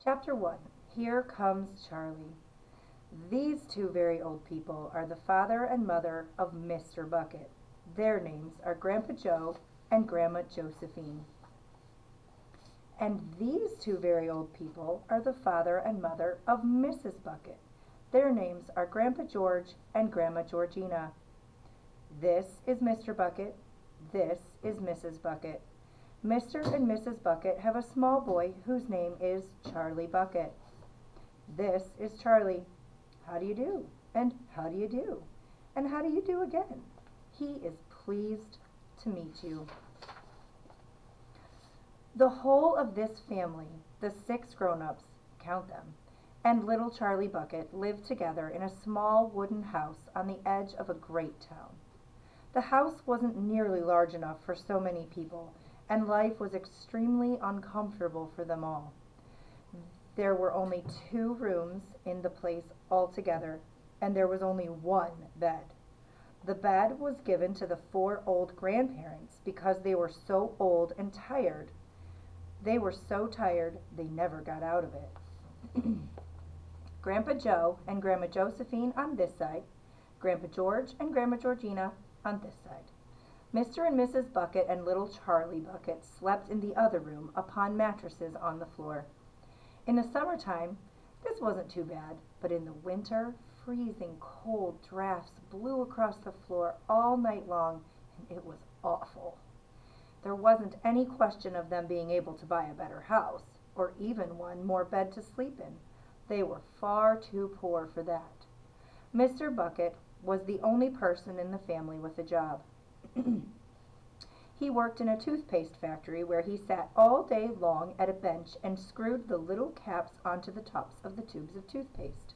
Chapter 1. Here Comes Charlie. These two very old people are the father and mother of Mr. Bucket. Their names are Grandpa Joe and Grandma Josephine. And these two very old people are the father and mother of Mrs. Bucket. Their names are Grandpa George and Grandma Georgina. This is Mr. Bucket. This is Mrs. Bucket. Mr. and Mrs. Bucket have a small boy whose name is Charlie Bucket. This is Charlie. How do you do? And how do you do? And how do you do again? He is pleased to meet you. The whole of this family, the 6 grown-ups, count them, and little Charlie Bucket lived together in a small wooden house on the edge of a great town. The house wasn't nearly large enough for so many people, and life was extremely uncomfortable for them all. There were only 2 rooms in the place altogether, and there was only 1 bed. The bed was given to the 4 old grandparents because they were so old and tired. They were so tired they never got out of it. Grandpa Joe and Grandma Josephine on this side, Grandpa George and Grandma Georgina on this side. Mr. and Mrs. Bucket and little Charlie Bucket slept in the other room upon mattresses on the floor. In the summertime, this wasn't too bad, but in the winter, freezing cold drafts blew across the floor all night long, and it was awful. There wasn't any question of them being able to buy a better house, or even one more bed to sleep in. They were far too poor for that. Mr. Bucket was the only person in the family with a job. He worked in a toothpaste factory where he sat all day long at a bench and screwed the little caps onto the tops of the tubes of toothpaste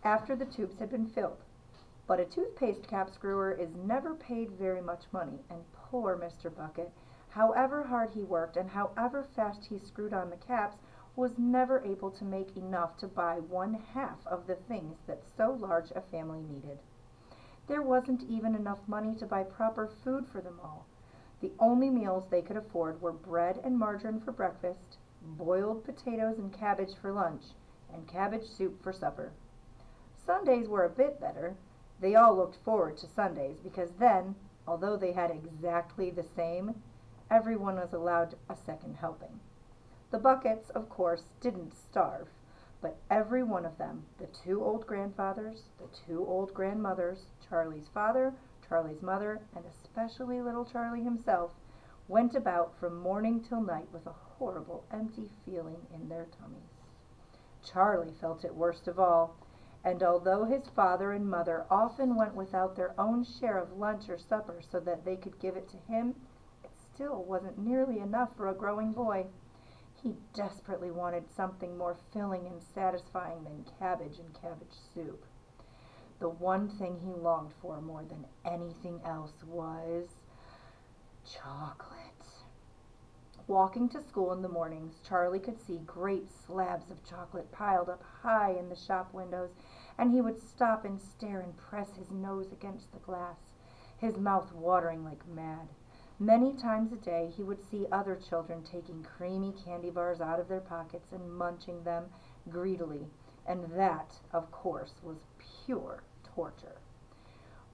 after the tubes had been filled. But a toothpaste cap screwer is never paid very much money, and poor Mr. Bucket, however hard he worked and however fast he screwed on the caps, was never able to make enough to buy 1/2 of the things that so large a family needed. There wasn't even enough money to buy proper food for them all. The only meals they could afford were bread and margarine for breakfast, boiled potatoes and cabbage for lunch, and cabbage soup for supper. Sundays were a bit better. They all looked forward to Sundays because then, although they had exactly the same, everyone was allowed a second helping. The Buckets, of course, didn't starve, but every one of them, the 2 old grandfathers, the 2 old grandmothers, Charlie's father, Charlie's mother, and especially little Charlie himself, went about from morning till night with a horrible empty feeling in their tummies. Charlie felt it worst of all, and although his father and mother often went without their own share of lunch or supper so that they could give it to him, it still wasn't nearly enough for a growing boy. He desperately wanted something more filling and satisfying than cabbage and cabbage soup. The one thing he longed for more than anything else was chocolate. Walking to school in the mornings, Charlie could see great slabs of chocolate piled up high in the shop windows, and he would stop and stare and press his nose against the glass, his mouth watering like mad. Many times a day he would see other children taking creamy candy bars out of their pockets and munching them greedily, and that, of course, was pure torture.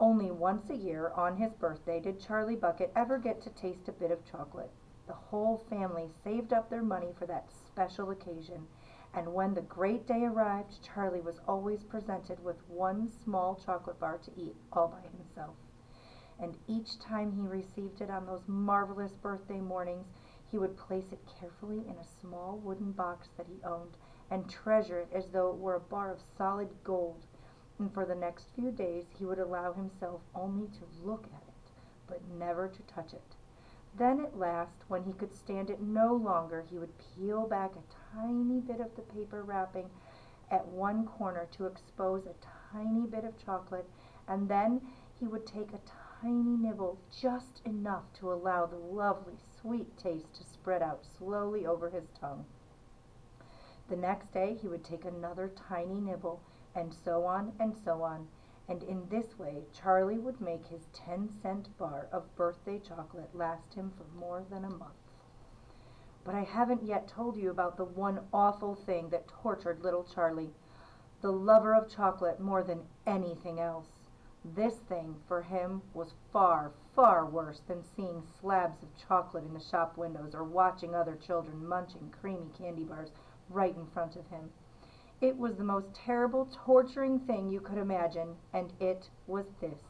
Only once a year, on his birthday, did Charlie Bucket ever get to taste a bit of chocolate. The whole family saved up their money for that special occasion, and when the great day arrived, Charlie was always presented with one small chocolate bar to eat all by himself. And each time he received it on those marvelous birthday mornings, he would place it carefully in a small wooden box that he owned and treasure it as though it were a bar of solid gold. And for the next few days he would allow himself only to look at it, but never to touch it. Then at last, when he could stand it no longer, he would peel back a tiny bit of the paper wrapping at one corner to expose a tiny bit of chocolate, and then he would take a tiny nibble, just enough to allow the lovely sweet taste to spread out slowly over his tongue. The next day he would take another tiny nibble, and so on and so on, and in this way Charlie would make his 10-cent bar of birthday chocolate last him for more than a month. But I haven't yet told you about the one awful thing that tortured little Charlie, the lover of chocolate more than anything else. This thing, for him, was far, far worse than seeing slabs of chocolate in the shop windows or watching other children munching creamy candy bars right in front of him. It was the most terrible, torturing thing you could imagine, and it was this.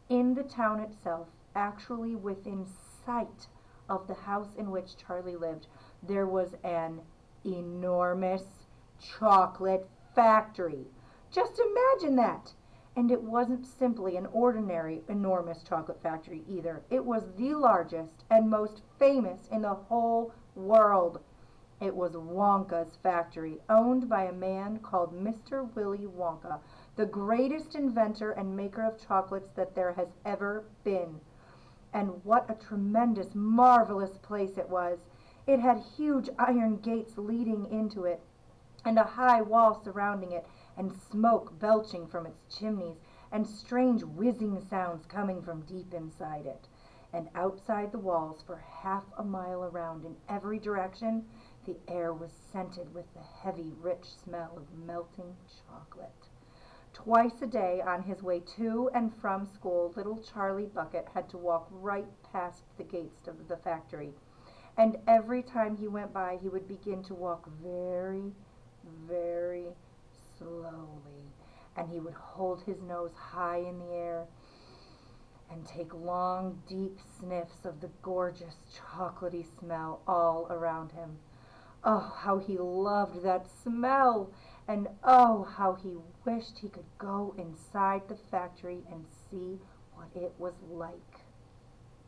In the town itself, actually within sight of the house in which Charlie lived, there was an enormous chocolate factory. Just imagine that! And it wasn't simply an ordinary enormous chocolate factory either. It was the largest and most famous in the whole world. It was Wonka's factory, owned by a man called Mr. Willy Wonka, the greatest inventor and maker of chocolates that there has ever been. And what a tremendous, marvelous place it was! It had huge iron gates leading into it, and a high wall surrounding it, and smoke belching from its chimneys, and strange whizzing sounds coming from deep inside it. And outside the walls, for half a mile around in every direction, the air was scented with the heavy, rich smell of melting chocolate. Twice a day on his way to and from school, little Charlie Bucket had to walk right past the gates of the factory. And every time he went by, he would begin to walk very, very slowly. And he would hold his nose high in the air and take long, deep sniffs of the gorgeous, chocolatey smell all around him. Oh, how he loved that smell! And oh, how he wished he could go inside the factory and see what it was like.